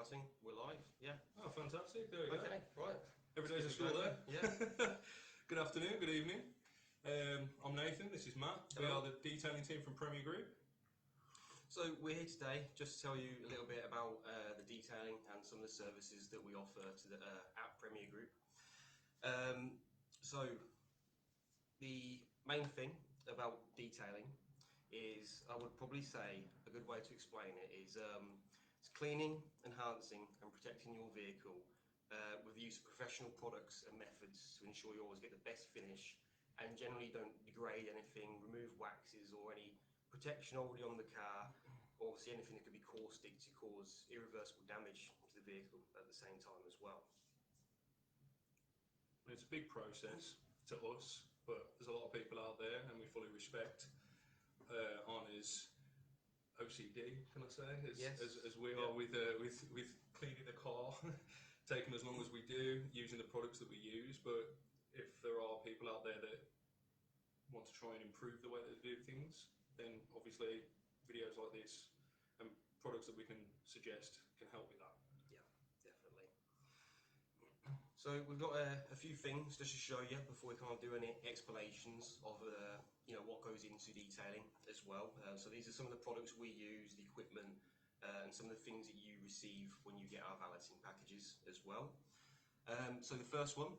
starting. We're live, yeah. Oh, fantastic. There we go. Okay, right. Every day's a school there. Yeah. Good afternoon, good evening. I'm Nathan, this is Matt. Hello. We are the detailing team from Premier Group. So we're here today just to tell you a little bit about the detailing and some of the services that we offer to the at Premier Group. So the main thing about detailing is, I would probably say, a good way to explain it is it's cleaning, enhancing and protecting your vehicle with the use of professional products and methods to ensure you always get the best finish and generally don't degrade anything, remove waxes or any protection already on the car, or obviously anything that could be caustic to cause irreversible damage to the vehicle at the same time as well. It's a big process to us, but there's a lot of people out there, and we fully respect Honour's OCD, can I say, as we are with cleaning the car, taking as long as we do, using the products that we use. But if there are people out there that want to try and improve the way they do things, then obviously videos like this and products that we can suggest can help with that. Yeah, definitely. So we've got a few things just to show you before we can't do any explanations of what goes into detailing as well. So these are some of the products we use, the equipment, and some of the things that you receive when you get our valeting packages as well. So the first one,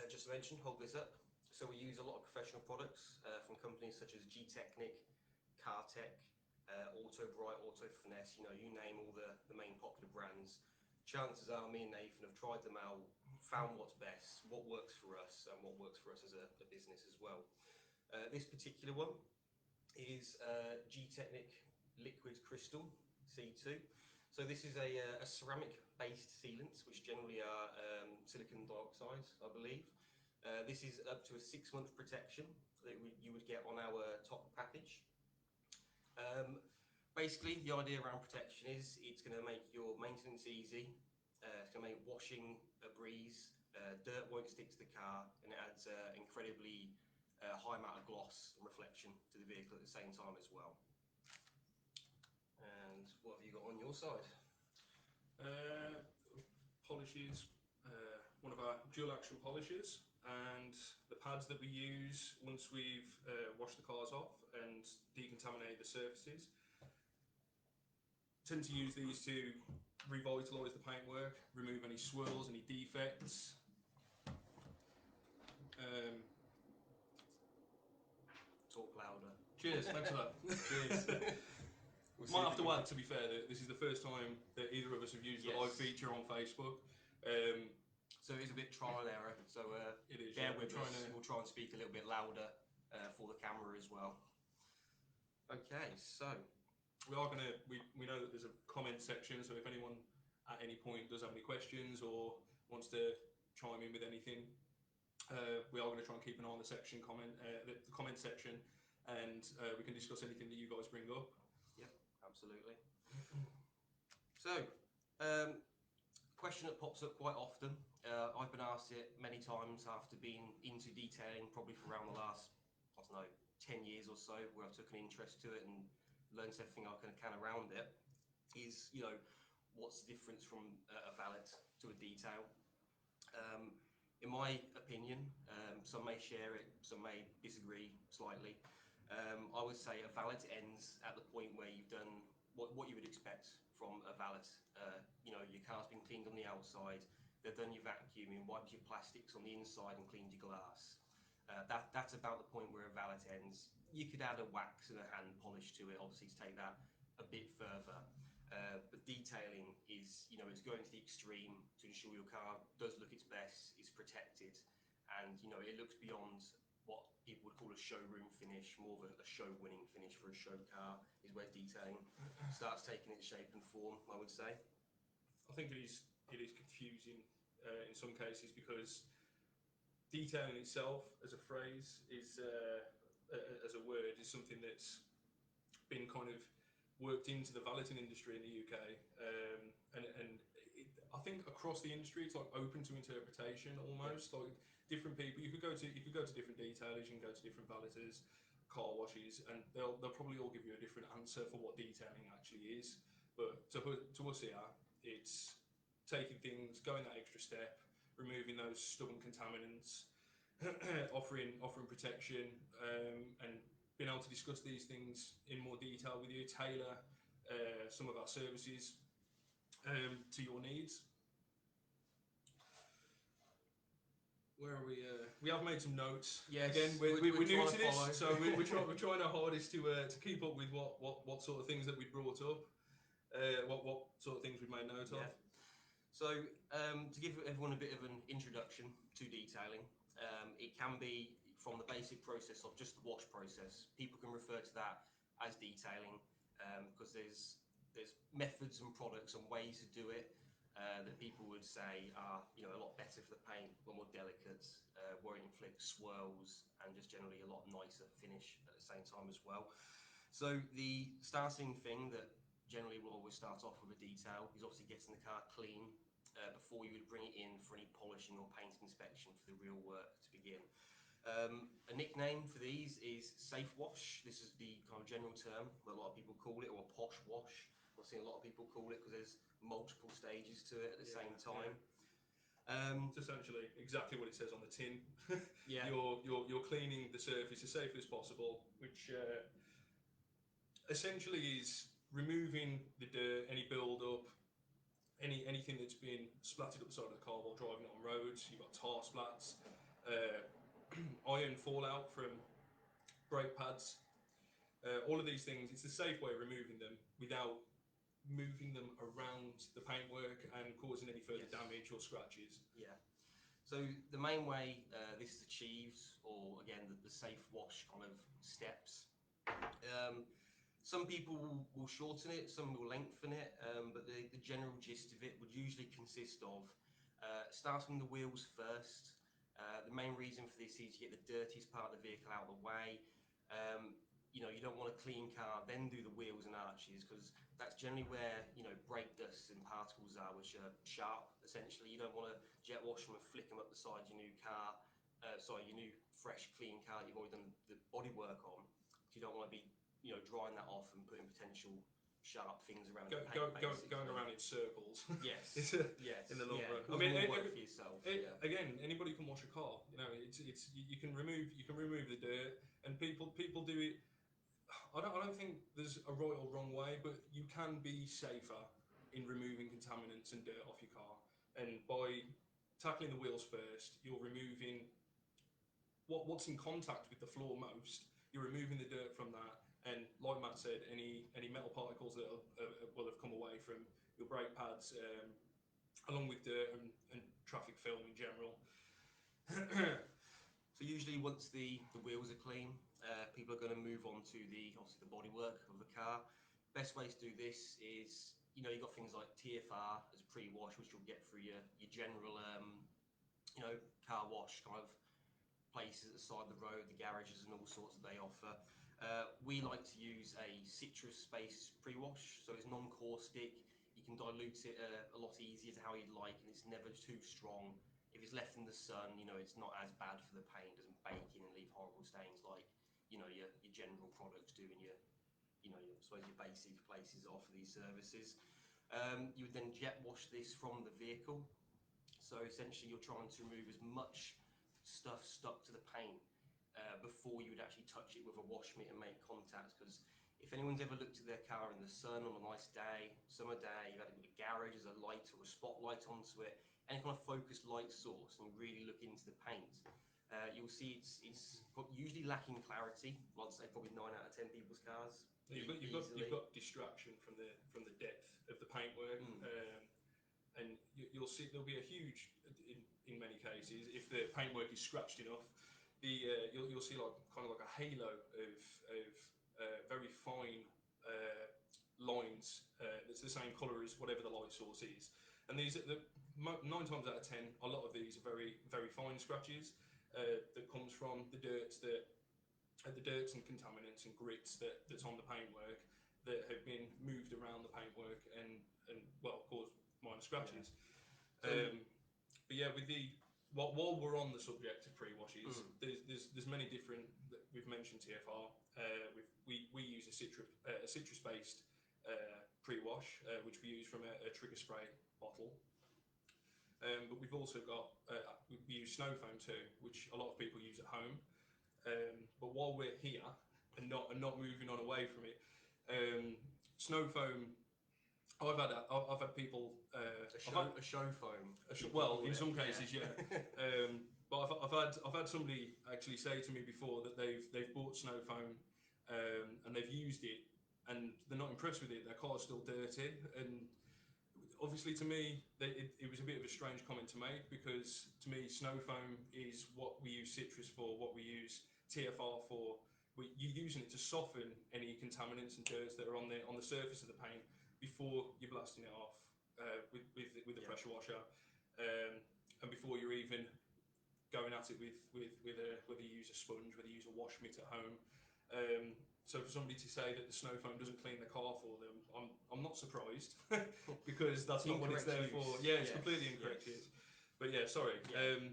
just to mention, hold this up. So we use a lot of professional products from companies such as G-Technic, Cartech, Auto Bright, Auto Finesse, you name all the main popular brands. Chances are me and Nathan have tried them out, found what's best, what works for us and what works for us as a business as well. This particular one is G-Technic Liquid Crystal C2. So this is a ceramic based sealant, which generally are silicon dioxide, I believe. This is up to a 6-month protection that you would get on our top package. Basically, the idea around protection is it's going to make your maintenance easy, it's going to make washing a breeze, dirt won't stick to the car, and it adds an incredibly high amount of gloss and reflection to the vehicle at the same time as well. And what have you got on your side? Polishes, one of our dual action polishes, and the pads that we use once we've washed the cars off and decontaminated the surfaces. Tend to use these to revitalise the paintwork, remove any swirls, any defects. Talk louder. Cheers, thanks for that. Cheers. Might have to add, to be fair, that this is the first time that either of us have used the live feature on Facebook. So it's a bit trial and error, so it is, bear with us. We'll try and speak a little bit louder for the camera as well. Okay, so we are going to, we know that there's a comment section, so if anyone at any point does have any questions or wants to chime in with anything, we are going to try and keep an eye on the comment section, and we can discuss anything that you guys bring up. Yeah, absolutely. So, question that pops up quite often, I've been asked it many times after being into detailing, probably for around the last, 10 years or so, where I took an interest to it and learned everything I can around it, is, what's the difference from a valet to a detail? In my opinion, some may share it, some may disagree slightly. I would say a valet ends at the point where you've done what you would expect from a valet. Your car's been cleaned on the outside, they've done your vacuuming, wiped your plastics on the inside and cleaned your glass. That's about the point where a valet ends. You could add a wax and a hand polish to it, obviously, to take that a bit further. But detailing is, it's going to the extreme to ensure your car does look its best, is protected, and it looks beyond what people would call a showroom finish, more of a show-winning finish for a show car, is where detailing starts taking its shape and form, I would say. I think it is confusing in some cases, because detailing itself as a phrase is, as a word, is something that's been kind of worked into the valeting industry in the UK, and I think across the industry it's like open to interpretation almost. Like different people, you could go to different detailers, you can go to different valeters, car washes, and they'll probably all give you a different answer for what detailing actually is. But to us here, It's taking things, going that extra step, removing those stubborn contaminants, offering protection, and being able to discuss these things in more detail with you, tailor some of our services to your needs. Where are we? We have made some notes. Yes, again, we're new to this, follow. so we're trying our hardest to keep up with what sort of things that we brought up, what sort of things we made note of. So to give everyone a bit of an introduction to detailing, it can be from the basic process of just the wash process. People can refer to that as detailing because there's methods and products and ways to do it that people would say are a lot better for the paint, a lot more delicate, won't inflict swirls, and just generally a lot nicer finish at the same time as well. So the starting thing that generally will always start off with a detail is obviously getting the car clean before you would bring it in for any polishing or paint inspection for the real work to begin. A nickname for these is safe wash. This is the kind of general term that a lot of people call it, or a posh wash. I've seen a lot of people call it because there's multiple stages to it at the same time. It's essentially exactly what it says on the tin. Yeah. You're cleaning the surface as safely as possible, which essentially is removing the dirt, any build up, anything that's been splattered up the side of the car while driving it on roads. You've got tar splats, iron fallout from brake pads, all of these things. It's a safe way of removing them without moving them around the paintwork and causing any further damage or scratches. Yeah. So the main way this is achieved, or again the safe wash kind of steps, some people will shorten it, some will lengthen it, but the general gist of it would usually consist of starting the wheels first. The main reason for this is you get the dirtiest part of the vehicle out of the way. You don't want a clean car, then do the wheels and arches, because that's generally where brake dust and particles are, which are sharp. Essentially, you don't want to jet wash them and flick them up the side of your new car. Your new fresh, clean car that you've already done the body work on. You don't want to be drying that off and putting potential sharp things around the paint, going around in circles. Yes. Yes. In the long run. I mean, work for yourself. Again, anybody can wash a car. It's you can remove the dirt, and people do it. I don't think there's a right or wrong way, but you can be safer in removing contaminants and dirt off your car. And by tackling the wheels first, you're removing what's in contact with the floor most. You're removing the dirt from that, and like Matt said, any metal particles that will have come away from your brake pads, along with dirt and traffic film in general. So usually once the wheels are clean, people are going to move on to obviously the bodywork of the car. Best way to do this is, you've got things like TFR as a pre-wash, which you'll get through your general, car wash kind of places at the side of the road, the garages and all sorts that they offer. We like to use a citrus-based pre-wash, so it's non-caustic. You can dilute it a lot easier to how you'd like, and it's never too strong. If it's left in the sun, it's not as bad for the paint. It doesn't bake in and leave horrible stains like your general products do in your basic places that offer these services. You would then jet wash this from the vehicle. So essentially, you're trying to remove as much stuff stuck to the paint before you would actually touch it with a wash mitt and make contact. Because if anyone's ever looked at their car in the sun on a nice day, summer day, you've had it with a garage as a light or a spotlight onto it, any kind of focused light source, and you really look into the paint, you'll see it's usually lacking clarity. I'd say probably 9 out of 10 people's cars. You've got distraction from the depth of the paintwork, and you'll see there'll be a huge, in many cases, if the paintwork is scratched enough, you'll see like kind of like a halo of very fine lines that's the same colour as whatever the light source is. And these, 9 times out of 10, a lot of these are very, very fine scratches that comes from the dirts and contaminants and grits that's on the paintwork that have been moved around the paintwork and caused minor scratches. Yeah. But yeah, while we're on the subject of pre-washes, there's many different. We've mentioned TFR. We use a citrus-based pre-wash. wash, which we use from a trigger spray bottle. But we've also got, we use snow foam too, which a lot of people use at home. But while we're here and not moving on away from it, snow foam. I've had people. A show foam. Well, in some cases, yeah. But I've had somebody actually say to me before that they've bought snow foam and they've used it and they're not impressed with it. Their car's still dirty, and obviously to me it was a bit of a strange comment to make, because to me snow foam is what we use citrus for, what we use TFR for. You're using it to soften any contaminants and dirts that are on the surface of the paint before you're blasting it off with the pressure washer, and before you're even going at it with whether you use a sponge, whether you use a wash mitt at home. So for somebody to say that the snow foam doesn't clean the car for them, I'm not surprised because that's not what it's there for. Yeah, it's completely incorrect use. But yeah, sorry.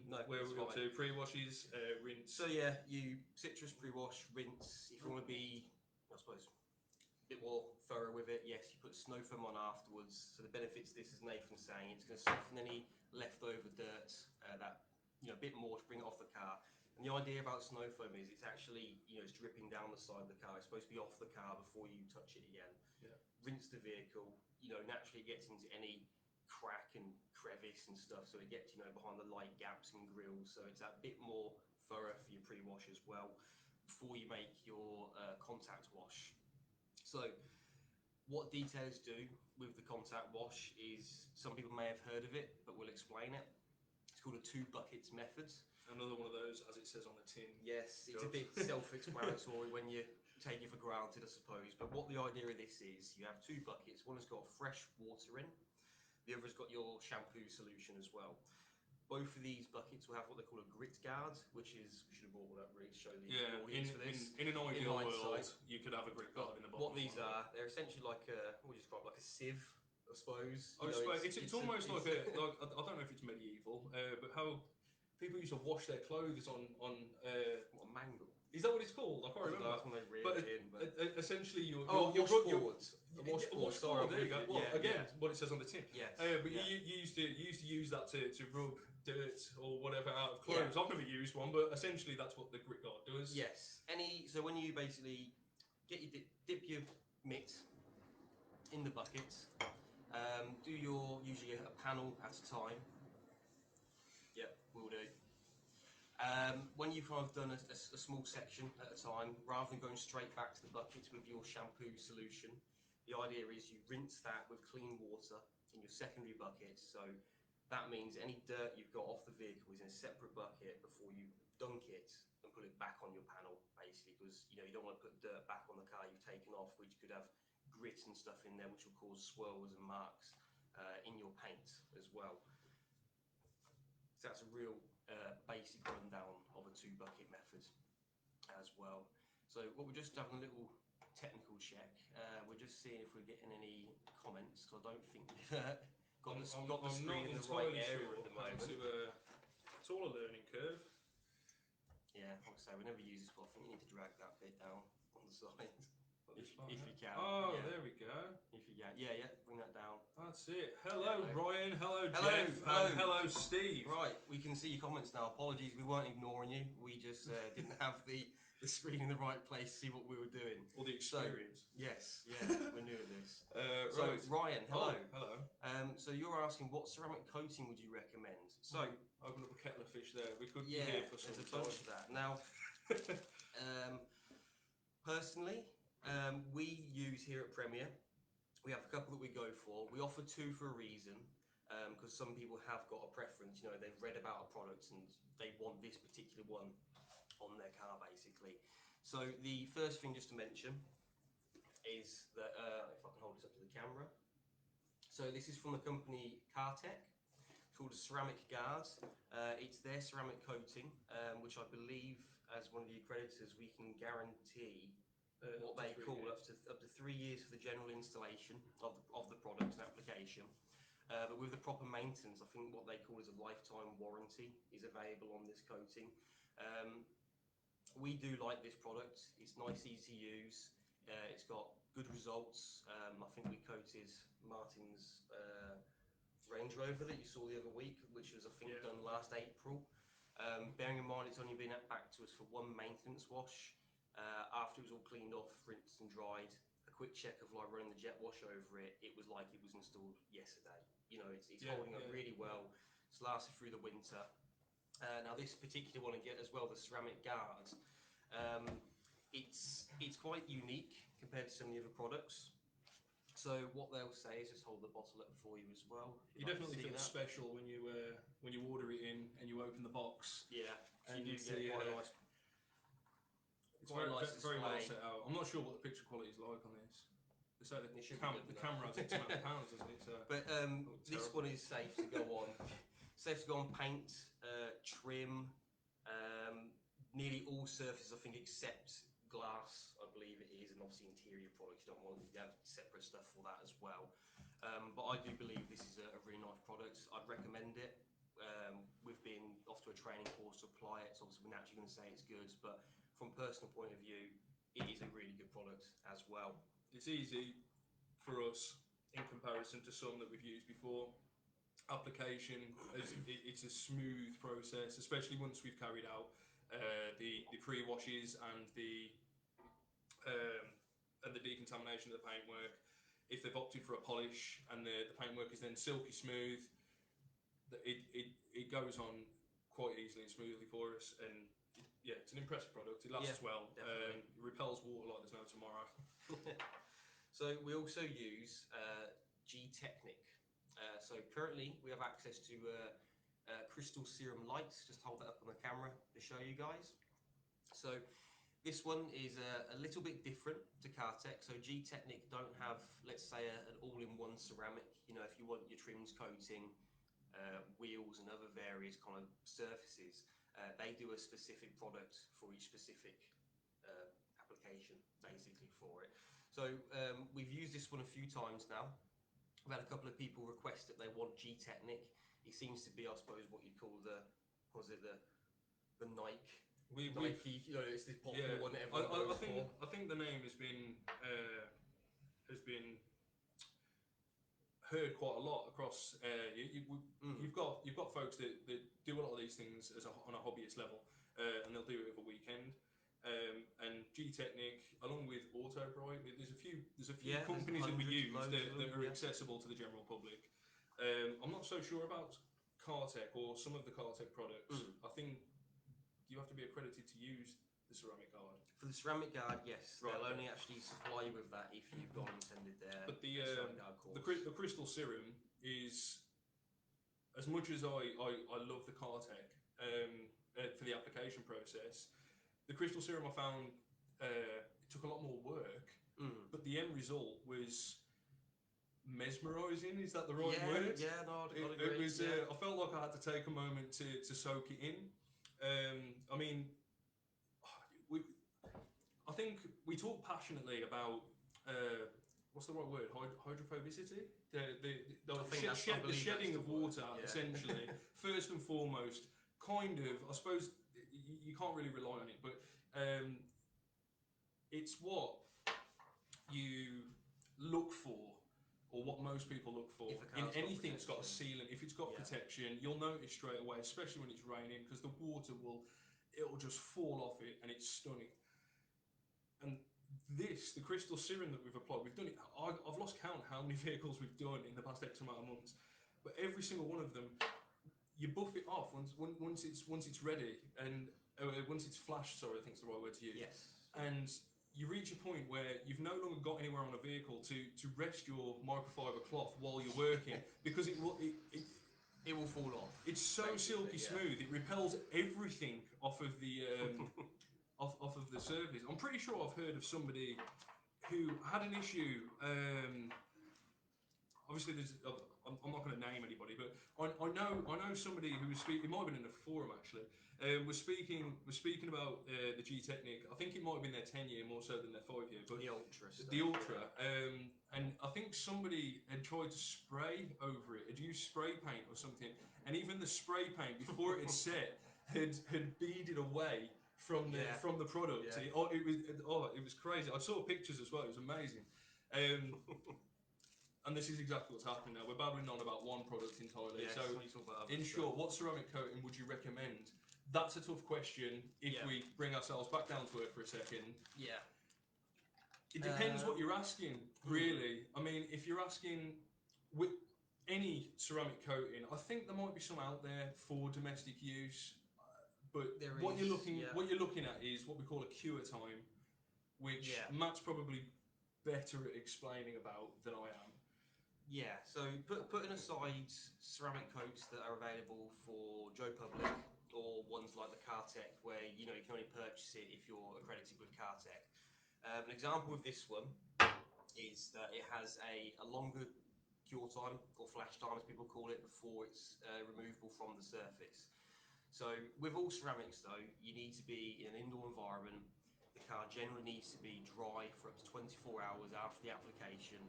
No, where we're up to pre-washes, rinse. So yeah, you citrus pre-wash, rinse. If you want to be, I suppose, a bit more thorough with it, yes, you put snow foam on afterwards. So the benefits of this, as Nathan's saying, it's going to soften any leftover dirt, that a bit more to bring it off the car. And the idea about snow foam is it's actually, it's dripping down the side of the car. It's supposed to be off the car before you touch it again. Yeah. Rinse the vehicle. Naturally it gets into any crack and crevice and stuff, so it gets behind the light gaps and grills. So it's that bit more thorough for your pre-wash as well before you make your contact wash. So what detailers do with the contact wash is, some people may have heard of it, but we'll explain it. It's called a 2 buckets method. Another one of those, as it says on the tin. Yes, it's a bit self-explanatory when you take it for granted, I suppose. But what the idea of this is, you have 2 buckets. One has got fresh water in. The other has got your shampoo solution as well. Both of these buckets will have what they call a grit guard, which is, we should have brought one up really to show the audience for this. In an ideal world, you could have a grit guard in the bottom. What these are, they're essentially like what would you describe, like a sieve, I suppose. It's almost like I don't know if it's medieval, but how people used to wash their clothes on what, a mangle. Is that what it's called? I can't remember. But essentially, your washboard. A washboard. Sorry, there you go. Well, again, what it says on the tin. Yes. But you used to use that to rub dirt or whatever out of clothes. I've never used one, but essentially that's what the grit guard does. Yes. So when you basically dip your mitt in the bucket, do usually a panel at a time. Yep, will do. When you've kind of done a small section at a time, rather than going straight back to the bucket with your shampoo solution, the idea is you rinse that with clean water in your secondary bucket. So that means any dirt you've got off the vehicle is in a separate bucket before you dunk it and put it back on your panel, basically, because you don't want to put dirt back on the car you've taken off, which could have grit and stuff in there, which will cause swirls and marks in your paint as well. So that's a real basic rundown of a 2 bucket method as well. So what we're just having a little technical check. We're just seeing if we're getting any comments, because I don't think we've got the screen in the right area at the moment. It's all a learning curve. Yeah, like I say, we never use this, but I think you need to drag that bit down on the side. If you can. Oh, yeah. There we go. If you can. Yeah, bring that down. That's it. Hello, Ryan. Hello, Jeff. Hello, Steve. Right, we can see your comments now. Apologies, we weren't ignoring you. We just didn't have the screen in the right place to see what we were doing. Or the experience. So, yes, we're new at this. So, right. Ryan, hello. Oh, hello. So you're asking, what ceramic coating would you recommend? So, open up a kettle of fish there. We could be here for some time. There's a bunch of that. Now, personally, we use here at Premier, we have a couple that we go for. We offer 2 for a reason, because some people have got a preference. They've read about a product and they want this particular one on their car, basically. So the first thing just to mention is that, if I can hold this up to the camera. So this is from the company Cartech. It's called a ceramic guard. It's their ceramic coating, which I believe, as one of the accreditors, we can guarantee what they call up to 3 years for the general installation of the product and application. But with the proper maintenance, I think what they call is a lifetime warranty is available on this coating. We do like this product. It's nice, easy to use. It's got good results. I think we coated Martin's Range Rover that you saw the other week, which was I think done last April. Bearing in mind it's only been back to us for one maintenance wash. After it was all cleaned off, rinsed and dried, a quick check of like running the jet wash over it, it was like it was installed yesterday. You know, it's holding up really well. It's lasted through the winter. Now this particular one again as well, the ceramic guard, it's quite unique compared to some of the other products. So what they'll say is just hold the bottle up for you as well. You definitely feel special when you order it in and you open the box. Yeah, and you do get quite a nice. It's very well set out. I'm not sure what the picture quality is like on this. They say the camera has X amount of pounds, doesn't it? So but this one is safe to go on. Safe to go on paint, trim, nearly all surfaces I think except glass, I believe it is, and obviously interior products. You don't want to have separate stuff for that as well. But I do believe this is a really nice product. I'd recommend it. We've been off to a training course to apply it, so obviously we're naturally going to say it's good, but from a personal point of view, it is a really good product as well. It's easy for us in comparison to some that we've used before. Application, it's a smooth process, especially once we've carried out the pre-washes and the decontamination of the paintwork. If they've opted for a polish and the paintwork is then silky smooth, it goes on quite easily and smoothly for us, and it's an impressive product. It lasts well. It repels water like there's no tomorrow. So we also use G-Technic. So currently we have access to crystal serum lights. Just hold that up on the camera to show you guys. So this one is a little bit different to Cartec. So G-Technic don't have, let's say, an all-in-one ceramic. You know, if you want your trims, coating, wheels and other various kind of surfaces, they do a specific product for each specific application, basically, for it. So we've used this one a few times now. I've had a couple of people request that they want G-Technic. It seems to be, I suppose, what you'd call the Nike. Nike, you know, it's this popular one that everyone goes for. I think the name has been heard quite a lot across. You've got folks that do a lot of these things on a hobbyist level, and they'll do it over a weekend. And G-Technic, along with Autobright, there's a few companies that we use that are accessible to the general public. I'm not so sure about Cartec or some of the Cartec products. I think you have to be accredited to use the ceramic guard. For the ceramic guard, yes. Right. They'll only actually supply you with that if you've gone and attended their ceramic guard course. The crystal serum is, as much as I love the Cartec for the application process, the crystal serum I found it took a lot more work, but the end result was mesmerising. Is that the right word? Yeah, no, I'd agree. It was. I felt like I had to take a moment to soak it in. I mean, I think we talk passionately about what's the right word? Hydrophobicity. The shedding of water, essentially. First and foremost, kind of. I suppose you can't really rely on it, but it's what you look for, or what most people look for in anything that's got a sealant. If it's got protection, you'll notice straight away, especially when it's raining, because the water it'll just fall off it, and it's stunning. And the crystal serum that we've applied, we've done it. I've lost count how many vehicles we've done in the past X amount of months, but every single one of them, you buff it off once it's ready, and once it's flashed. Sorry, I think it's the right word to use. Yes. And you reach a point where you've no longer got anywhere on a vehicle to rest your microfiber cloth while you're working, because it will fall off. It's so silky smooth. It repels everything off of the off of the surface. I'm pretty sure I've heard of somebody who had an issue. Obviously, I'm not going to name anybody, but I know somebody who was speaking. It might have been in a forum actually. Was speaking about the G-Technic. I think it might have been their 10-year more so than their 5-year. But the Ultra stuff. The Ultra. And I think somebody had tried to spray over it. Had used spray paint or something, and even the spray paint before it had set had beaded away from the product. Yeah. It was crazy. I saw pictures as well. It was amazing. and this is exactly what's happening now. We're babbling on about one product entirely. Yeah, so, in short, what ceramic coating would you recommend? That's a tough question. If we bring ourselves back down to earth for a second. Yeah. It depends what you're asking, really. I mean, if you're asking with any ceramic coating, I think there might be some out there for domestic use, but what you're looking at is what we call a cure time, which Matt's probably better at explaining about than I am. Yeah, so putting aside ceramic coats that are available for Joe Public or ones like the Cartec, where you can only purchase it if you're accredited with Cartec. An example of this one is that it has a longer cure time, or flash time as people call it, before it's removable from the surface. So with all ceramics though, you need to be in an indoor environment. The car generally needs to be dry for up to 24 hours after the application,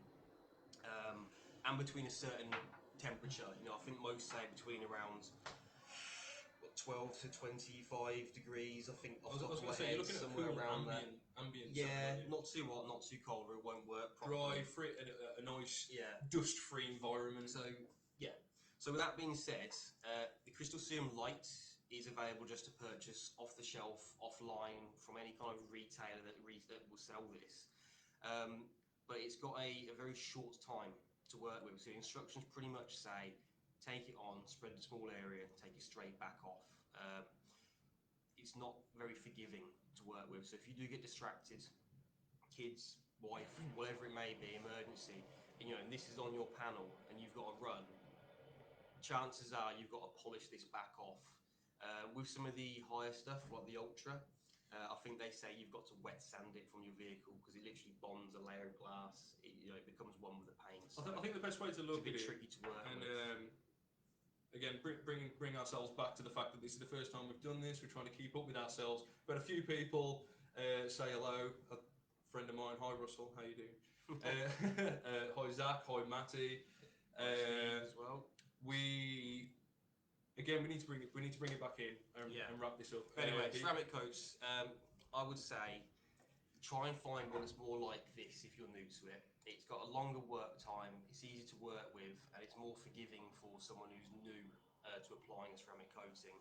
and between a certain temperature. I think most say between around 12 to 25 degrees. I think off the top of my head, somewhere around ambient. Yeah, not too hot, not too cold, or it won't work properly. Dry, free, a nice, dust-free environment. So with that being said, the Crystal Serum Light is available just to purchase off the shelf, offline, from any kind of retailer that will sell this. But it's got a very short time to work with. So the instructions pretty much say, take it on, spread a small area, take it straight back off. It's not very forgiving to work with. So if you do get distracted, kids, wife, whatever it may be, emergency, and this is on your panel and you've got to run, chances are you've got to polish this back off. With some of the higher stuff, like the Ultra, I think they say you've got to wet sand it from your vehicle because it literally bonds a layer of glass. It becomes one with the paint. So I think the best way to look at it, tricky to work and with. Again, bring ourselves back to the fact that this is the first time we've done this. We're trying to keep up with ourselves. But a few people say hello. A friend of mine, hi Russell, how you doing? Hi Zach, hi Matty. As well. We need to bring it back in and wrap this up. Anyway, ceramic coats. I would say try and find one that's more like this if you're new to it. It's got a longer work time, it's easy to work with, and it's more forgiving for someone who's new to applying a ceramic coating.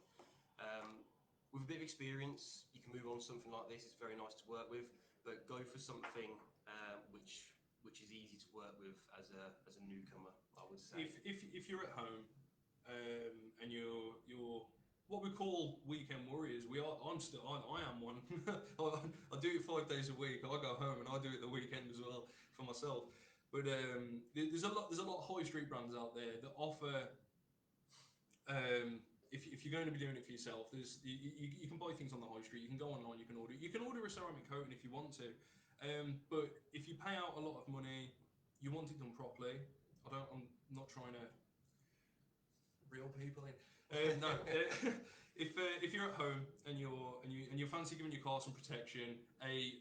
With a bit of experience, you can move on to something like this. It's very nice to work with, but go for something which is easy to work with as a newcomer, I would say. If you're at home and you're what we call weekend warriors, I am one. I do it 5 days a week. I go home and I do it the weekend as well for myself. But there's a lot of high street brands out there that offer. If you're going to be doing it for yourself, you can buy things on the high street. You can go online. You can order a ceramic coating if you want to. But if you pay out a lot of money, you want it done properly. I'm not trying to reel people in. No, if you're at home and you fancy giving your car some protection, a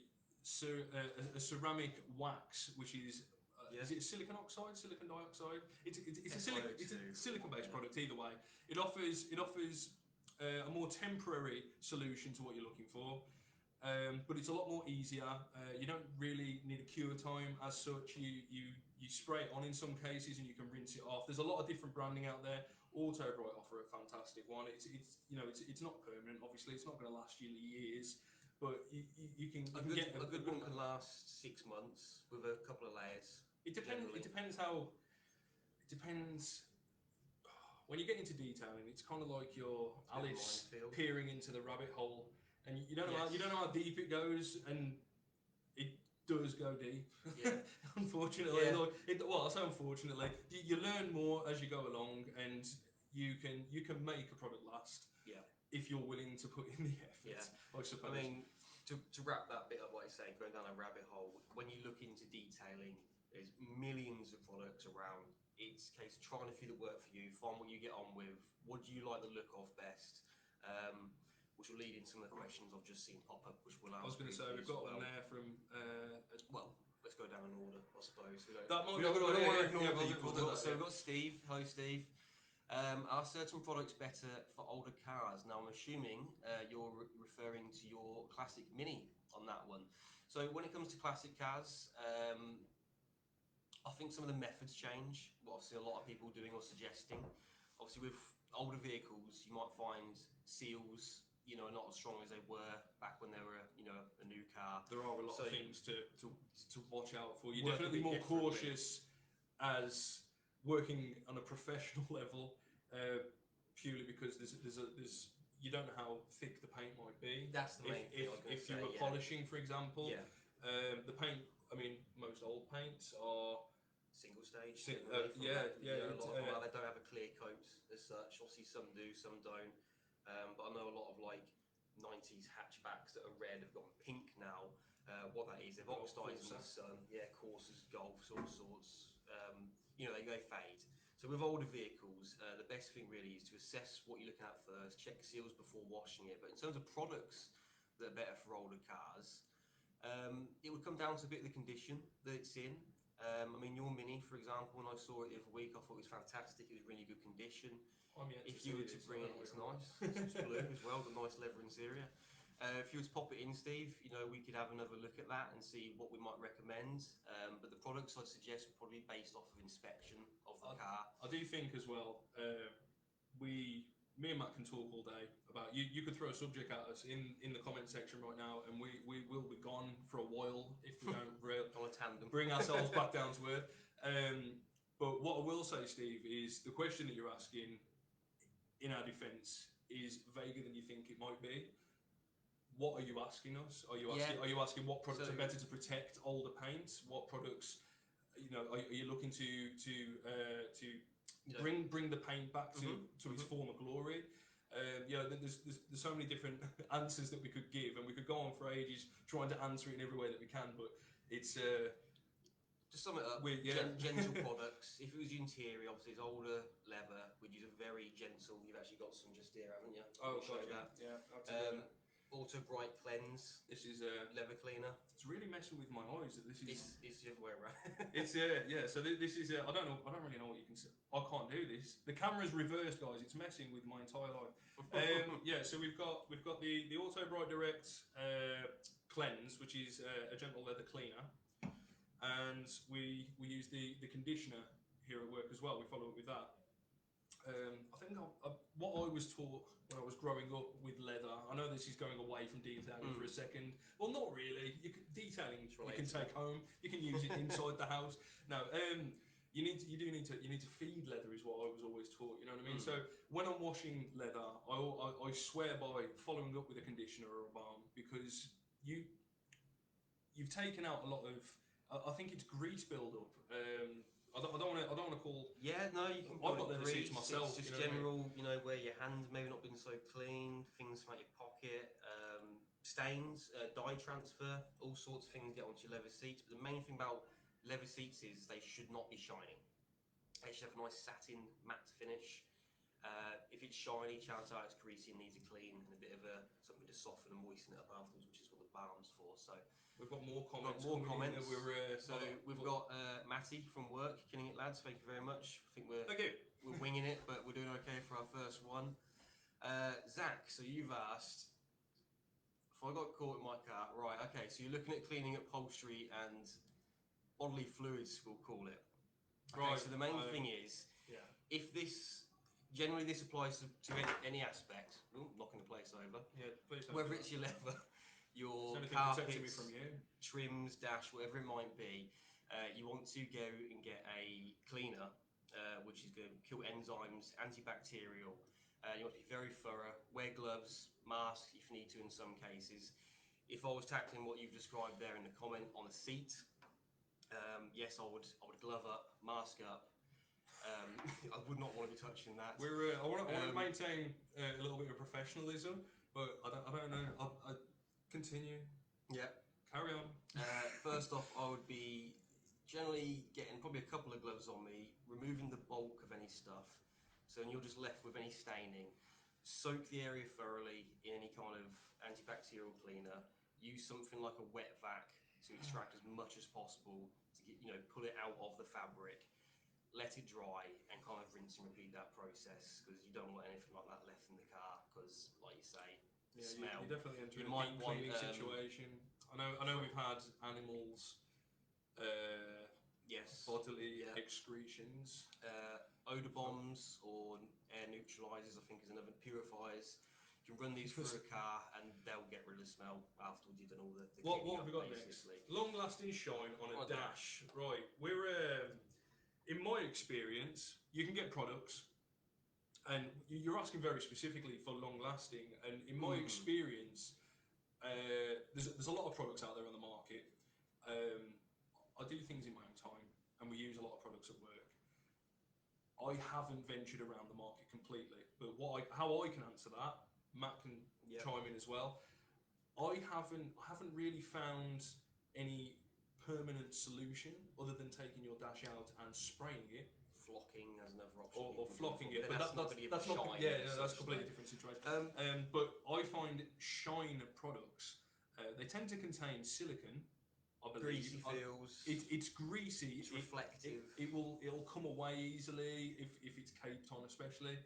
ceramic wax, which is it silicon oxide, silicon dioxide? It's a silicon-based product. Either way, it offers a more temporary solution to what you're looking for. But it's a lot more easier. You don't really need a cure time as such. You spray it on in some cases and you can rinse it off. There's a lot of different branding out there. Autobright offer a fantastic one. It's not permanent. Obviously, it's not going to last you years, but you can get a good one can last 6 months with a couple of layers. It depends. It depends how. It depends. When you get into detailing, it's kind of like you're Alice peering into the rabbit hole. And you don't know how deep it goes, and it does go deep. Yeah. Unfortunately, I say unfortunately, you learn more as you go along, and you can make a product last. Yeah. If you're willing to put in the effort. Yeah. I suppose. I mean, to wrap that bit up, like I say, going down a rabbit hole. When you look into detailing, there's millions of products around. It's a case of trying a few that work for you, find what you get on with. What do you like the look of best? Which will lead into some of the questions I've just seen pop up, which we'll answer. I was going to say, we've got one there from... well, let's go down in order, I suppose. So we've got Steve. Hello, Steve. Are certain products better for older cars? Now, I'm assuming you're referring to your classic Mini on that one. So when it comes to classic cars, I think some of the methods change. What obviously a lot of people doing or suggesting. Obviously, with older vehicles, you might find seals, are not as strong as they were back when they were, a new car. There are a lot of things to watch out for. You're Work a definitely bit more differently. cautious as working on a professional level, purely because there's you don't know how thick the paint might be. That's the main thing I was going to If say. you were Yeah. polishing, for example, Yeah. the paint. I mean, most old paints are Single stage. yeah, A lot of them they don't have a clear coat as such. Obviously, some do, some don't. But I know a lot of like 90s hatchbacks that are red have gone pink now. What that is, they've oxidised in the sun. Yeah, Corsas, Golfs, all sorts. They fade. So with older vehicles, the best thing really is to assess what you're looking at first, check seals before washing it. But in terms of products that are better for older cars, it would come down to a bit of the condition that it's in. Your Mini, for example, when I saw it the other week, I thought it was fantastic. It was in really good condition. If you were to bring it, it's nice. It's blue as well, got nice leather interior. If you were to pop it in, Steve, we could have another look at that and see what we might recommend. But the products I'd suggest would probably be based off of inspection of the car. I do think as well, me and Matt can talk all day about you could throw a subject at us in the comment section right now, and we will be gone for a while if we don't on a tandem bring ourselves back down to earth. But what I will say, Steve, is the question that you're asking in our defence is vaguer than you think it might be. What are you asking us? Are you asking what products are better to protect older paints? What products, are you looking to bring the paint back to its former glory? There's so many different answers that we could give, and we could go on for ages trying to answer it in every way that we can. But it's to sum it up, gentle products. If it was interior, obviously it's older leather. We'd use a very gentle. You've actually got some just here, haven't you? Oh, God, yeah. Auto Bright Cleanse. This is leather cleaner. It's really messing with my eyes. That this is. It's the other way around. It's yeah. So this is. I don't know. I don't really know what you can say. I can't do this. The camera's reversed, guys. It's messing with my entire life. So we've got the Auto Bright Direct Cleanse, which is a gentle leather cleaner, and we use the conditioner here at work as well. We follow up with that. I think what I was taught when I was growing up with leather, I know this is going away from detailing for a second. Well, not really. Detailing you can take home. You can use it inside the house. No, you need to feed leather is what I was always taught. You know what I mean? So when I'm washing leather, I swear by following up with a conditioner or a balm, because you've taken out a lot of. I think it's grease buildup. I don't want to call. Yeah, no, you can. I've got leather seats myself. It's just general, where your hands maybe not been so clean, things from your pocket, stains, dye transfer, all sorts of things get onto your leather seats. But the main thing about leather seats is they should not be shiny. They should have a nice satin matte finish. If it's shiny, chances are it's greasy and needs a clean and a bit of something to soften and moisten it up afterwards, which is what the balm's for. So. We've got more comments. We've got Matty from work, killing it, lads. Thank you very much. I think we're winging it, but we're doing okay for our first one. Zach, so you've asked if I got caught in my car, right? Okay, so you're looking at cleaning upholstery and bodily fluids, we'll call it. Okay, so the main thing is, if this generally this applies to any aspect. Ooh, knocking the place over. Yeah, please don't. Whether it's your leather, your carpets, trims, dash, whatever it might be, you want to go and get a cleaner, which is going to kill enzymes, antibacterial. You want to be very thorough. Wear gloves, mask if you need to in some cases. If I was tackling what you've described there in the comment on a seat, yes, I would glove up, mask up. I would not want to be touching that. I want to maintain a little bit of professionalism, but I don't know. I continue. Yeah. Carry on. First off, I would be generally getting probably a couple of gloves on me, removing the bulk of any stuff. So then you're just left with any staining. Soak the area thoroughly in any kind of antibacterial cleaner. Use something like a wet vac to extract as much as possible to get, pull it out of the fabric. Let it dry and kind of rinse and repeat that process, because you don't want anything like that left in the car, because, like you say, smell. You definitely enter a deep cleaning situation. I know we've had animals Yes. bodily excretions. Odor bombs or air neutralizers, I think, is another. Purifiers. You can run these through a car and they'll get rid of the smell afterwards. You've done all the What cleaning have we up, got basically. next? Long-lasting shine on a dash. Right, we're in my experience, you can get products, and you're asking very specifically for long-lasting. And in my experience, there's a lot of products out there on the market. I do things in my own time, and we use a lot of products at work. I haven't ventured around the market completely, but how I can answer that, Matt can chime in as well. I haven't really found any permanent solution other than taking your dash out and spraying it. Flocking as another option. Or flocking it, but that's not shine. That's a completely different situation. But I find shine products, they tend to contain silicone. I believe. Greasy feels. It's greasy. It's reflective. It'll come away easily if it's caped on, especially.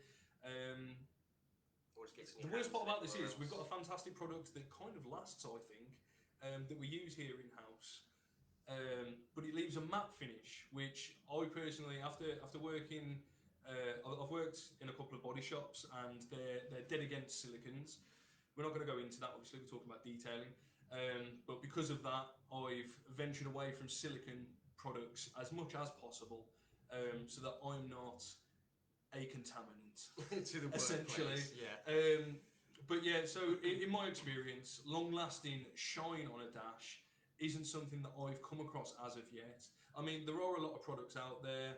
The worst part about this is we've got a fantastic product that kind of lasts, I think, that we use here in house. But it leaves a matte finish, which I personally, after working, I've worked in a couple of body shops, and they're dead against silicones. We're not going to go into that, obviously, we're talking about detailing. But because of that, I've ventured away from silicone products as much as possible, so that I'm not a contaminant to the essentially. But yeah, so in my experience, long-lasting shine on a dash isn't something that I've come across as of yet. I mean, there are a lot of products out there.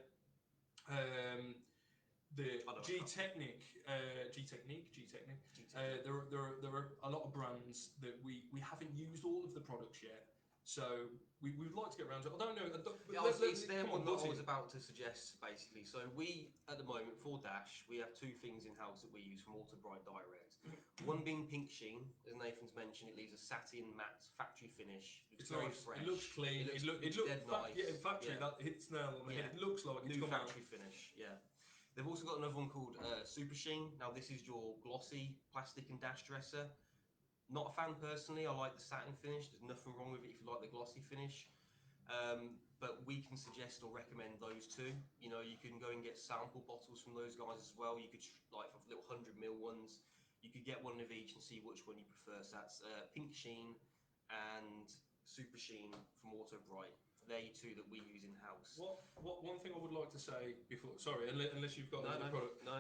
The G-Technique. There are a lot of brands that we haven't used all of the products yet, so we'd like to get around to it. I don't know. It's their one that I was about to suggest, basically. So we, at the moment, for Dash, we have two things in house that we use from Ultra Bright Direct. One being Pink Sheen, as Nathan's mentioned, it leaves a satin matte factory finish. It's very nice. Fresh. It looks clean. It looks dead nice. Yeah, in factory, that hits nail on the head. It looks like it's new factory finish. Yeah. They've also got another one called Super Sheen. Now this is your glossy plastic and dash dresser. Not a fan personally. I like the satin finish. There's nothing wrong with it if you like the glossy finish. But we can suggest or recommend those two. You know, you can go and get sample bottles from those guys as well. You could, like, for little 100ml ones, you could get one of each and see which one you prefer. So that's Pink Sheen and Super Sheen from Auto Bright. They're two that we use in house. What one thing I would like to say before, sorry, unless you've got another product. No.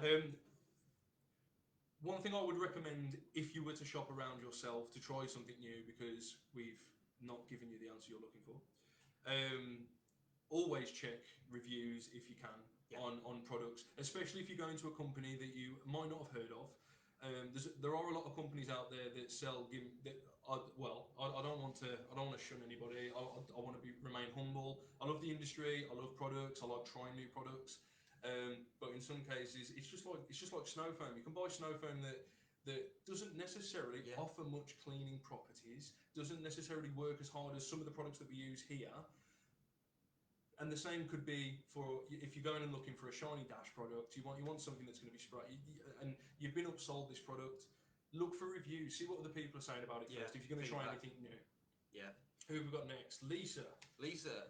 One thing I would recommend if you were to shop around yourself to try something new, because we've not given you the answer you're looking for. Always check reviews if you can on products, especially if you go into a company that you might not have heard of. There are a lot of companies out there that sell. I don't want to shun anybody. I want to remain humble. I love the industry. I love products. I like trying new products. But in some cases, it's just like snow foam. You can buy snow foam that doesn't necessarily offer much cleaning properties. Doesn't necessarily work as hard as some of the products that we use here. And the same could be for if you're going and looking for a shiny dash product. You want something that's going to be sprayed, and you've been upsold this product. Look for reviews. See what other people are saying about it first. If you're going to try anything new. Yeah. Who have we got next? Lisa,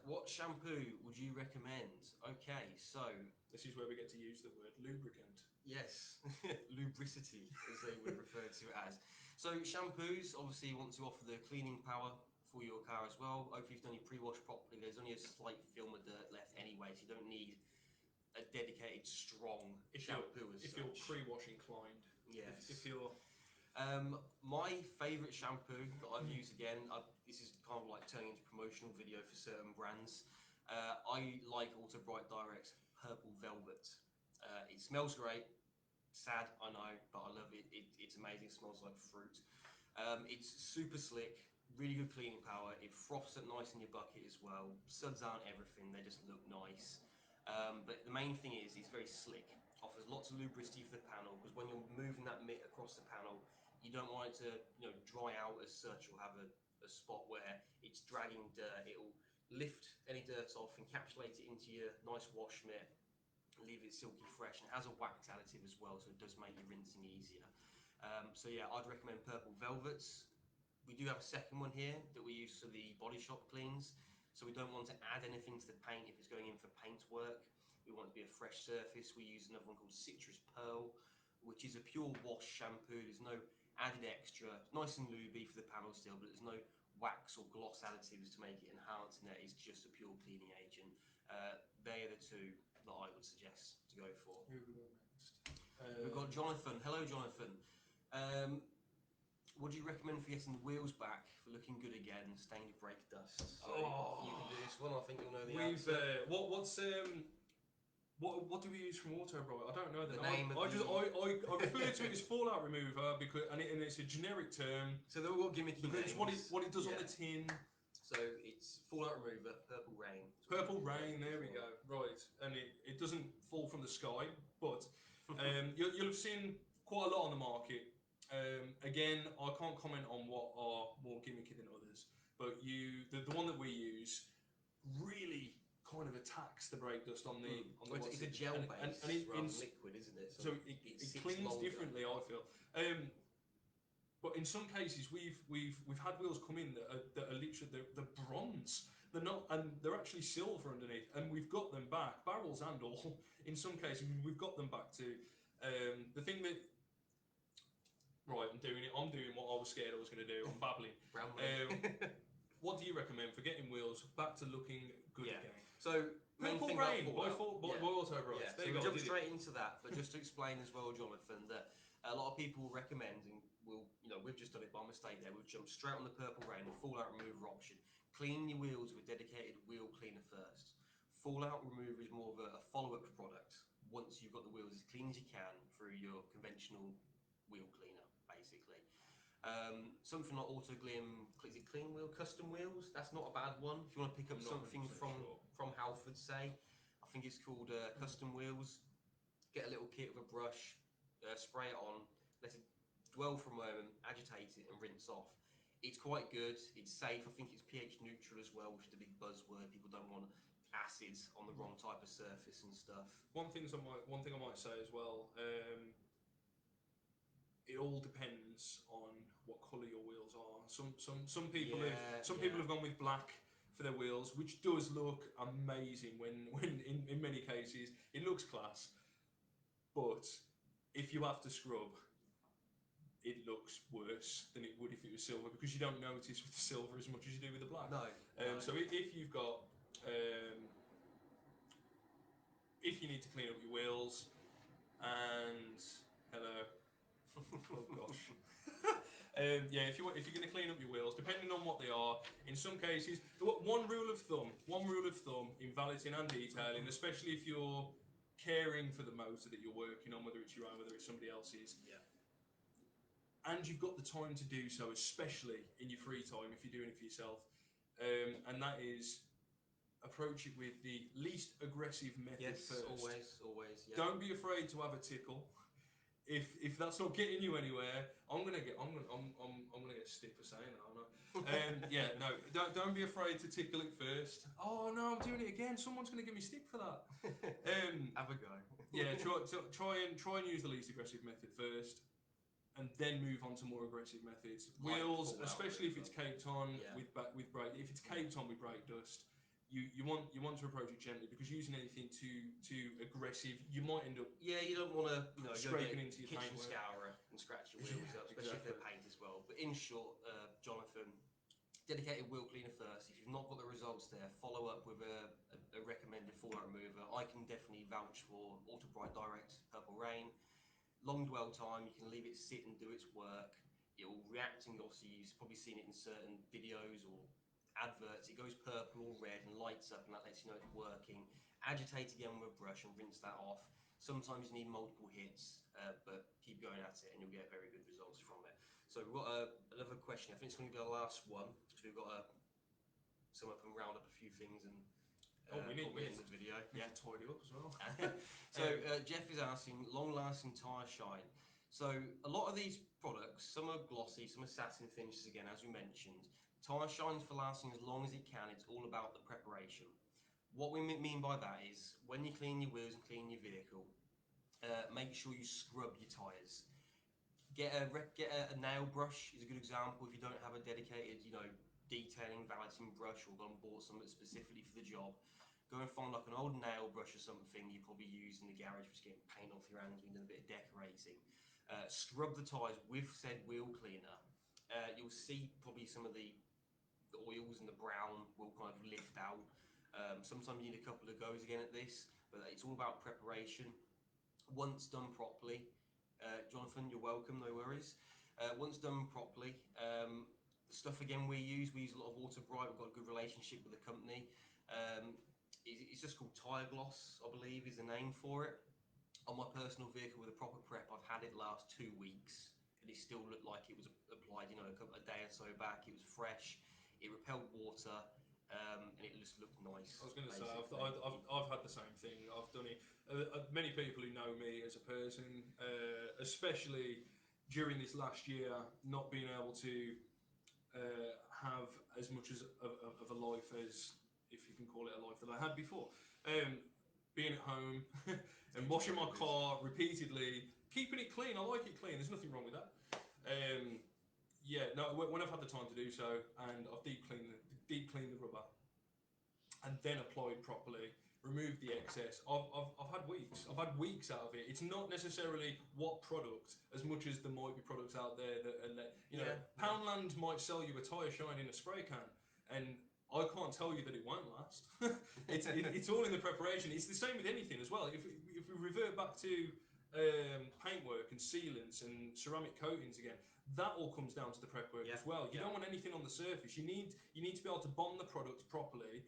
what shampoo would you recommend? Okay, so this is where we get to use the word lubricant. Yes, lubricity, as they would refer to it as. So shampoos, obviously, you want to offer the cleaning power for your car as well. Hopefully, you've done your pre-wash properly. There's only a slight film of dirt left anyway, so you don't need a dedicated, strong shampoo as such. If you're pre-wash inclined. Yes. If you're... my favourite shampoo that I've used, again, this is kind of like turning into a promotional video for certain brands. I like Auto Bright Direct's Purple Velvet. It smells great. Sad, I know, but I love it. It's amazing. It smells like fruit. It's super slick. Really good cleaning power. It froths up nice in your bucket as well. Suds aren't everything, they just look nice. But the main thing is, it's very slick. Offers lots of lubricity for the panel, because when you're moving that mitt across the panel, you don't want it to dry out as such, or have a spot where it's dragging dirt. It'll lift any dirt off, encapsulate it into your nice wash mitt, leave it silky fresh, and it has a wax additive as well, so it does make your rinsing easier. So yeah, I'd recommend Purple Velvets. We do have a second one here that we use for the body shop cleans. So we don't want to add anything to the paint if it's going in for paint work. We want it to be a fresh surface. We use another one called Citrus Pearl, which is a pure wash shampoo. There's no added extra. It's nice and lubey for the panel still, but there's no wax or gloss additives to make it enhance in it. It's just a pure cleaning agent. They are the two that I would suggest to go for. Who have we got next? We've got Jonathan. Hello, Jonathan. What do you recommend for getting the wheels back for looking good again, stained brake dust? So you can do this one. I think you'll know the answer. What do we use from Auto Bright? I don't know the name. I refer to it as fallout remover because and it's a generic term. So they're all gimmicky because names. it's what it does on the tin. So it's fallout remover, purple rain. Purple rain. There we go. Right, and it doesn't fall from the sky, but you'll have seen quite a lot on the market. Again, I can't comment on what are more gimmicky than others, but the one that we use really kind of attacks the brake dust on the. It's a gel base rather than liquid, isn't it? So it cleans differently, I feel. But in some cases, we've had wheels come in that are literally the bronze. They're not, and they're actually silver underneath, and we've got them back, barrels and all. In some cases, we've got them back to the thing that. Right, I'm doing it. I'm doing what I was scared I was going to do. I'm babbling. What do you recommend for getting wheels back to looking good again? So, Purple Rain by Auto Bright. Yeah. So we'll jump straight into that, but just to explain as well, Jonathan, that a lot of people recommend, and we've just done it by mistake there. We've jumped straight on the Purple Rain, the fallout remover option. Clean your wheels with a dedicated wheel cleaner first. Fallout remover is more of a follow-up product. Once you've got the wheels as clean as you can through your conventional wheel cleaner, basically. Something like Auto Glim, is it Clean Wheel Custom Wheels? That's not a bad one. If you want to pick up something from Halford, say, I think it's called Custom Wheels. Get a little kit with a brush, spray it on, let it dwell for a moment, agitate it, and rinse off. It's quite good. It's safe. I think it's pH neutral as well, which is the big buzzword. People don't want acids on the wrong type of surface and stuff. One thing I might say as well. It all depends on what colour your wheels are. Some people have gone with black for their wheels, which does look amazing when in many cases it looks class. But if you have to scrub, it looks worse than it would if it was silver because you don't notice with the silver as much as you do with the black. No. So if you've got if you need to clean up your wheels and hello. Oh gosh. If you're going to clean up your wheels, depending on what they are, in some cases, one rule of thumb in valeting and detailing, especially if you're caring for the motor that you're working on, whether it's your own, whether it's somebody else's, and you've got the time to do so, especially in your free time if you're doing it for yourself, and that is approach it with the least aggressive method first. Always. Yeah. Don't be afraid to have a tickle. If that's not getting you anywhere, I'm gonna get stick for saying that, aren't I? Don't be afraid to tickle it first. Oh no, I'm doing it again. Someone's gonna give me stick for that. Have a go. Try and use the least aggressive method first, and then move on to more aggressive methods. Wheels, especially if it's caped on with brake. If it's caped on with brake dust. You want to approach it gently because using anything too aggressive, you might end up you don't want to scraping into your kitchen paint scourer and scratch your wheels up, especially if they're paint as well. But in short, Jonathan, dedicated wheel cleaner first. If you've not got the results there, follow up with a recommended fallout remover. I can definitely vouch for Auto Bright Direct Purple Rain. Long dwell time, you can leave it sit and do its work. It will react, and obviously you've probably seen it in certain videos or adverts. It goes purple or red and lights up, and that lets you know it's working. Agitate again with a brush and rinse that off. Sometimes you need multiple hits, but keep going at it and you'll get very good results from it. So we've got another question. I think it's going to be the last one because we've got to sum up and round up a few things and we need in the video. We need to tidy up as well. So Jeff is asking long-lasting tyre shine. So a lot of these products, some are glossy, some are satin finishes again, as we mentioned. Tyre shines for lasting as long as it can. It's all about the preparation. What we mean by that is when you clean your wheels and clean your vehicle, make sure you scrub your tyres. Get a nail brush is a good example if you don't have a dedicated, detailing, valeting brush, or gone and bought something specifically for the job, go and find like an old nail brush or something you probably use in the garage for getting paint off your hands when you've done a bit of decorating. Scrub the tyres with said wheel cleaner. You'll see probably some of the oils and the brown will kind of lift out. Sometimes you need a couple of goes again at this, but it's all about preparation. Once done properly, Jonathan, you're welcome, no worries. Once done properly, the stuff again we use a lot of Water Bright. We've got a good relationship with the company. It's just called Tyre Gloss, I believe is the name for it. On my personal vehicle with a proper prep, I've had it last 2 weeks, and it still looked like it was applied, a day or so back. It was fresh, it repelled water, and it just looked nice. I was going to say, I've had the same thing. I've done it. Many people who know me as a person, especially during this last year, not being able to have as much of a life as, if you can call it a life, that I had before. Being at home and washing my car repeatedly, keeping it clean. I like it clean. There's nothing wrong with that. When I've had the time to do so, and I've deep cleaned the rubber, and then applied properly, removed the excess. I've had weeks. I've had weeks out of it. It's not necessarily what product, as much as there might be products out there that are Poundland might sell you a tyre shine in a spray can, and I can't tell you that it won't last. It's all in the preparation. It's the same with anything as well. If we revert back to paintwork and sealants and ceramic coatings again, that all comes down to the prep work as well. You don't want anything on the surface. You need to be able to bond the products properly.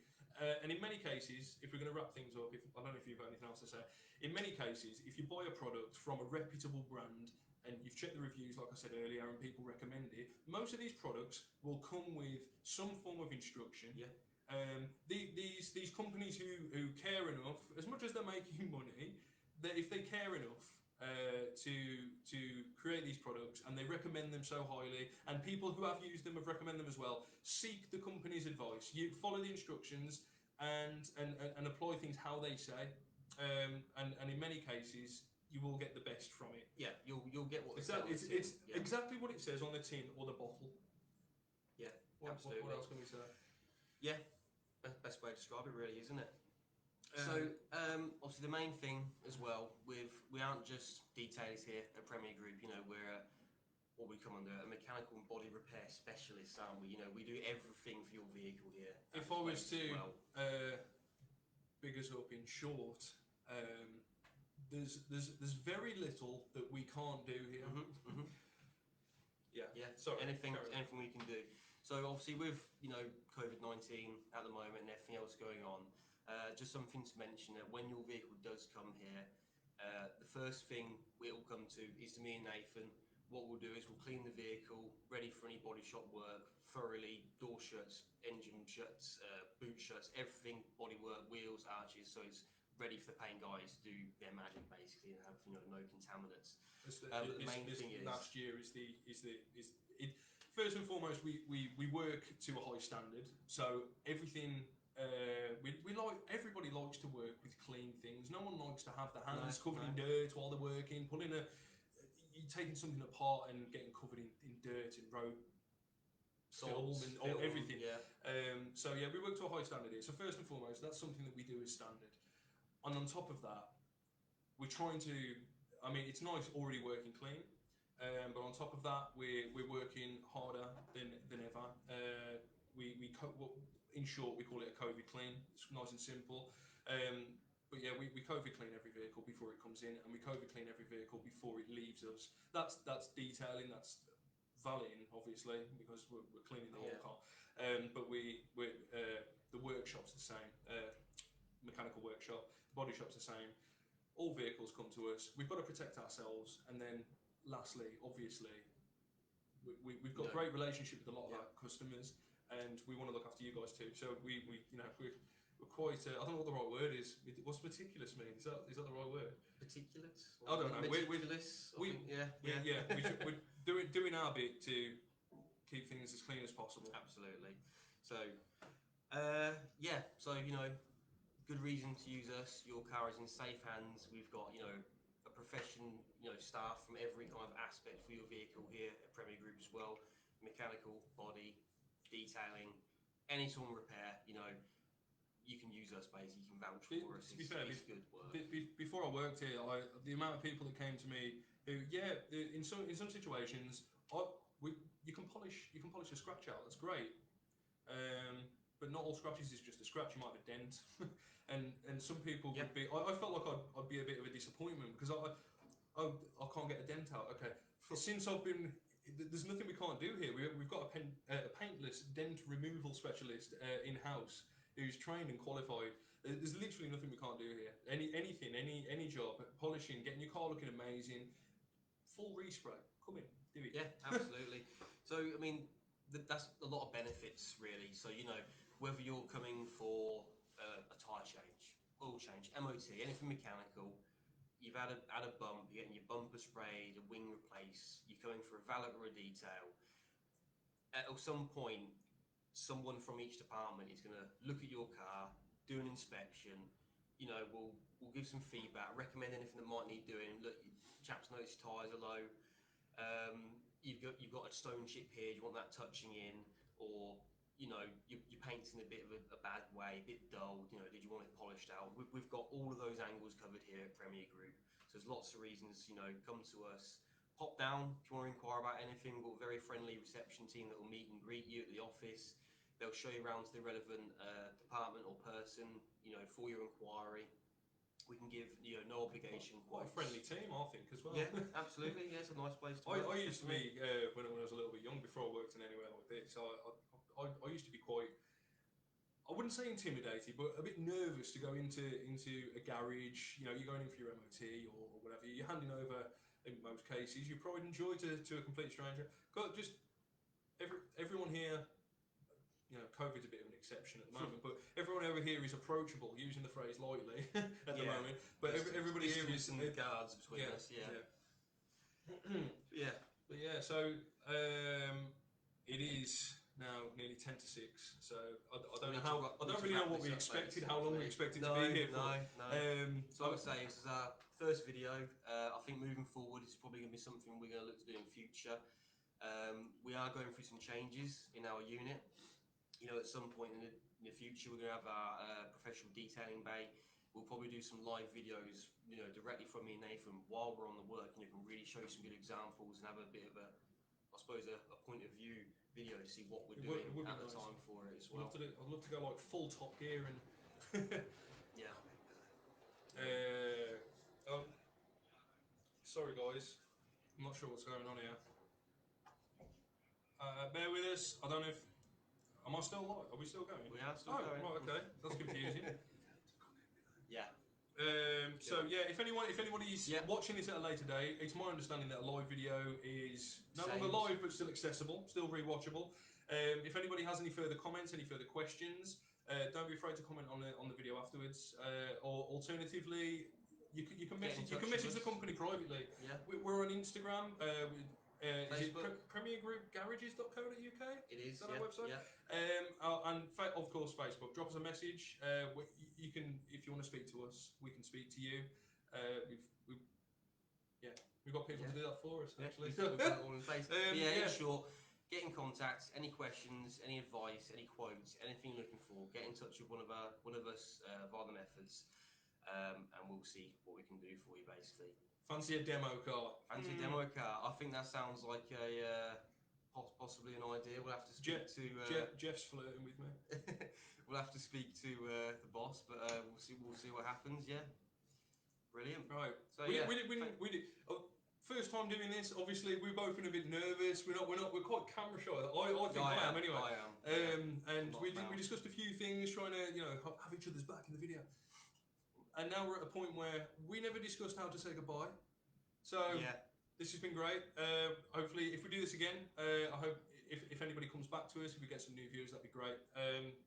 And in many cases, if we're going to wrap things up, I don't know if you've got anything else to say. In many cases, if you buy a product from a reputable brand and you've checked the reviews, like I said earlier, and people recommend it, most of these products will come with some form of instruction. Yeah. These companies who care enough, as much as they're making money, that if they care enough to create these products, and they recommend them so highly, and people who have used them have recommended them as well, seek the company's advice. You follow the instructions and apply things how they say, and in many cases you will get the best from it. Yeah, you'll get what it's exactly what it says on the tin or the bottle. Yeah, absolutely. What else can we say? Yeah, best way to describe it, really, isn't it? So obviously the main thing as well, we aren't just detailers here at Premier Group. We're what we come under, a mechanical and body repair specialist, aren't we? We do everything for your vehicle here. If I was to big us up in short, there's very little that we can't do here. Mm-hmm. Yeah. Sorry. Anything we can do. So obviously with COVID-19 at the moment and everything else going on, just something to mention that when your vehicle does come here, the first thing it will come to is to me and Nathan. What we'll do is we'll clean the vehicle, ready for any body shop work, thoroughly, door shuts, engine shuts, boot shuts, everything, body work, wheels, arches, so it's ready for the paint guys to do their magic basically and have no contaminants. The main thing is last year first and foremost we work to a high standard, so everything. Everybody likes to work with clean things. No one likes to have their hands covered in dirt while they're working, taking something apart and getting covered in dirt and road film and everything. Yeah. So we work to a high standard here. So first and foremost, that's something that we do as standard. And on top of that, we're trying to. I mean, it's nice already working clean, but on top of that, we're working harder than ever. In short, we call it a COVID clean. It's nice and simple. But yeah, we COVID clean every vehicle before it comes in, and we COVID clean every vehicle before it leaves us. That's detailing, that's valeting, obviously, because we're cleaning the whole car. But the workshop's the same. Mechanical workshop, the body shop's the same. All vehicles come to us. We've got to protect ourselves, and then lastly, obviously, we've got a great relationship with a lot of our customers. And we want to look after you guys too. So we're quite. I don't know what the right word is. What's meticulous mean? Is that the right word? Meticulous? I don't know. Meticulous. We're doing our bit to keep things as clean as possible. Absolutely. So good reason to use us. Your car is in safe hands. We've got a profession staff from every kind of aspect for your vehicle here at Premier Group as well. Mechanical, body, detailing, any sort of repair, you know, you can use us basically. You can vouch for us. To be fair, it's good work. Before I worked here, the amount of people that came to me who, in some situations, you can polish a scratch out. That's great, but not all scratches is just a scratch. You might have a dent, and some people would be. I felt like I'd be a bit of a disappointment because I can't get a dent out. Okay, since I've been. There's nothing we can't do here. We've got a paintless dent removal specialist in house who's trained and qualified. There's literally nothing we can't do here. Any job, polishing, getting your car looking amazing, full respray. Come in, do it. Yeah, absolutely. So I mean, that's a lot of benefits really. So you know, whether you're coming for a tyre change, oil change, MOT, anything mechanical. You've had a bump, you're getting your bumper sprayed, a wing replaced, you're going for a valet or a detail. At some point, someone from each department is going to look at your car, do an inspection, you know, we'll give some feedback, recommend anything that might need doing. Look, chaps notice tyres are low, you've got a stone chip here, do you want that touching in, or you know, your paint's in a bit of a bad way, a bit dull, you know, did you want it polished out? We've got all of those angles covered here at Premier Group. So there's lots of reasons, you know, come to us. Pop down if you want to inquire about anything. We've got a very friendly reception team that will meet and greet you at the office. They'll show you around to the relevant department or person, you know, for your inquiry. We can give, you know, no obligation. Quite a friendly team, I think, as well. Yeah, absolutely. Yeah, it's a nice place to work. I used to be, when I was a little bit young, before I worked in anywhere like this, I used to be quite, I wouldn't say intimidated, but a bit nervous to go into a garage. You know, you're going in for your MOT or whatever. You're handing over, in most cases, you probably enjoy to a complete stranger. Got just everyone here. You know, COVID's a bit of an exception at the moment, but everyone over here is approachable, using the phrase lightly at the moment. But everybody here is some guards between us. Yeah. But yeah, so it is now nearly 10 to 6. So I don't know how. I don't really know what we expected, how long we expected to be here for. No. So I would say this is our first video. I think moving forward, it's probably going to be something we're going to look to do in future. We are going through some changes in our unit. You know, at some point in the future, we're going to have our professional detailing bay. We'll probably do some live videos, you know, directly from me and Nathan while we're on the work, and you can really show you some good examples and have a bit of a, I suppose, a point of view video to see what we're doing at the time for it as well. I'd love to go like full Top Gear and yeah. Sorry guys, I'm not sure what's going on here. Bear with us. I don't know if. Am I still live? Are we still going? We are still going. Right, okay. That's confusing. Yeah. So yeah, if anybody's watching this at a later date, it's my understanding that a live video is no longer live but still accessible, still rewatchable. If anybody has any further comments, any further questions, don't be afraid to comment on the video afterwards. Or alternatively, you can message the company privately. Yeah. We're on Instagram. Is it premiergroupgarages.co.uk? It is. Is that our website? Yeah. And of course Facebook. Drop us a message. You can, if you want to speak to us, we can speak to you. We've got people to do that for us. Actually, we've got it all in place. In short, get in contact. Any questions, any advice, any quotes, anything you're looking for, get in touch with one of us via the methods, and we'll see what we can do for you. Basically, fancy a demo car. Fancy a demo car. I think that sounds like a possibly an idea. We'll have to speak to. Jeff's flirting with me. We'll have to speak to the boss, but we'll see what happens. Yeah, brilliant. Right. So we did. First time doing this. Obviously, we've both been a bit nervous. We're quite camera shy. I think I am anyway. I am. And we discussed a few things, trying to have each other's back in the video. And now we're at a point where we never discussed how to say goodbye. So this has been great. Hopefully, if we do this again, I hope if anybody comes back to us, if we get some new viewers, that'd be great.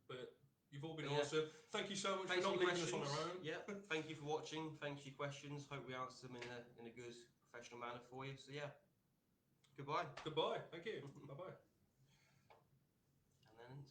But you've all been awesome. Thank you so much for not leaving us on our own. Yeah. Thank you for watching. Thanks for your questions. Hope we answered them in a good, professional manner for you. So yeah. Goodbye. Goodbye. Thank you. Bye bye.